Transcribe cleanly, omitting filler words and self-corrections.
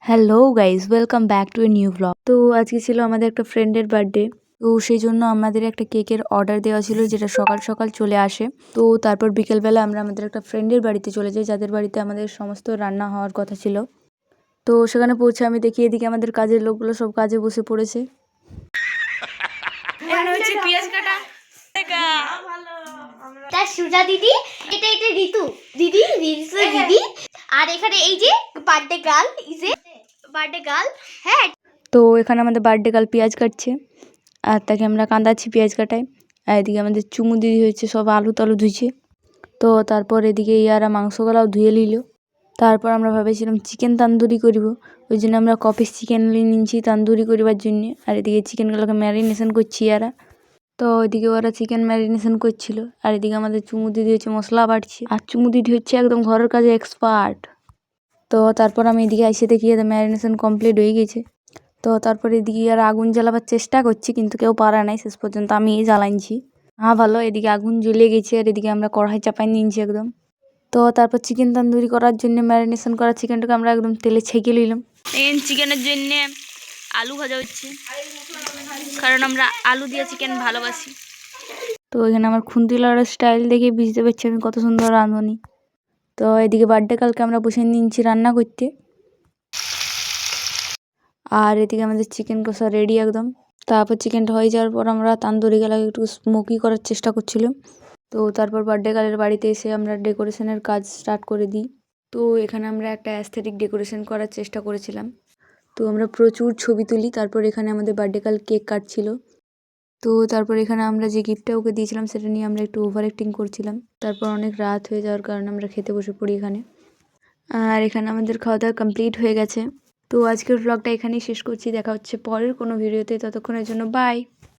Hello guys, welcome back to a new blog. তো আজকে ছিল আমাদের একটা ফ্রেন্ডের বার্থডে। তো সেই জন্য আমাদের একটা কেকের অর্ডার দেওয়া ছিল, যেটা সকাল সকাল চলে আসে। তো তারপর বিকেলবেলা আমরা আমাদের একটা ফ্রেন্ডের বাড়িতে চলে যাই, যাদের বাড়িতে আমাদের সমস্ত রান্না হওয়ার কথা ছিল। তো সেখানে পৌঁছে আমি দেখি এদিকে আমাদের কাজের লোকগুলো সব কাজে বসে পড়েছে। সুজা দিদি, এটা ঋতু দিদি, দিদি। আর এখানে এই যে বার্থডে গার্ল। হ্যাঁ, তো এখানে আমাদের বার্থডে গার্ল পেঁয়াজ কাটছে, আর তাকে আমরা কাঁদাচ্ছি পেঁয়াজ কাটায়। আর এদিকে আমাদের চুমু দিদি হয়েছে, সব আলু টালু ধুইছে। তো তারপর এদিকে ইয়ারা মাংসগুলাও ধুয়ে নিল। তারপর আমরা ভেবেছিলাম চিকেন তান্দুরি করব, ওই জন্য আমরা কপিস চিকেন নিয়েছি তান্দুরি করবার জন্য। আর এদিকে চিকেনগুলোকে ম্যারিনেশন করছি ইয়ারা। তো ওইদিকে ওরা চিকেন ম্যারিনেশন করছিল, আর এদিকে আমাদের চুমু দিদি হচ্ছে মশলা বাটছে। আর চুমু দিদি হচ্ছে একদম ঘরের কাজে এক্সপার্ট। তো তারপর আমি এদিকে এসে দেখি এদের ম্যারিনেশন কমপ্লিট হয়ে গেছে। তো তারপর এদিকে আর আগুন জ্বালাবার চেষ্টা করছি, কিন্তু কেউ পারা নাই, শেষ পর্যন্ত আমি জ্বালাইছি। হ্যাঁ ভালো, এদিকে আগুন জ্বলে গেছে, আর এদিকে আমরা কড়াই চাপাই নিয়েছি একদম। তো তারপর চিকেন তন্দুরি করার জন্য ম্যারিনেশন করা চিকেনটাকে আমরা একদম তেলে ছেঁকে নিলাম। চিকেনের জন্য আলু ভাজা হচ্ছে, কারণ আমরা আলু দিয়ে চিকেন ভালোবাসি। তো এখানে আমার খুন্তি লড়ার স্টাইল দেখে বুঝতে পারছি আমি কত সুন্দর রাঁধুনি। তো এদিকে বার্থডে কালকে আমরা বসে নিয়েছি রান্না করতে। আর এদিকে আমাদের চিকেন কষা রেডি একদম। তারপর চিকেনটা হয়ে যাওয়ার পর আমরা তান্দুরি গেলাকে একটু স্মোকি করার চেষ্টা করছিলাম। তো তারপর বার্থডে গার্লের বাড়িতে এসে আমরা ডেকোরেশনের কাজ স্টার্ট করে দিই। তো এখানে আমরা একটা অ্যাস্থেটিক ডেকোরেশন করার চেষ্টা করেছিলাম। তো আমরা প্রচুর ছবি তুলি। তারপর এখানে আমাদের বার্থডে গার্ল কেক কাটছিল। তো তারপর এখানে আমরা যে গিফটটা ওকে দিয়েছিলাম সেটা নিয়ে আমরা একটু ওভার অ্যাক্টিং করছিলাম। তারপর অনেক রাত হয়ে যাওয়ার কারণে আমরা খেতে বসে পড়ি এখানে। আর এখানে আমাদের খাওয়া দাওয়া কমপ্লিট হয়ে গেছে। তো আজকের ব্লগটা এখানেই শেষ করছি। দেখা হচ্ছে পরের কোনো ভিডিওতে, ততক্ষণের জন্য বাই।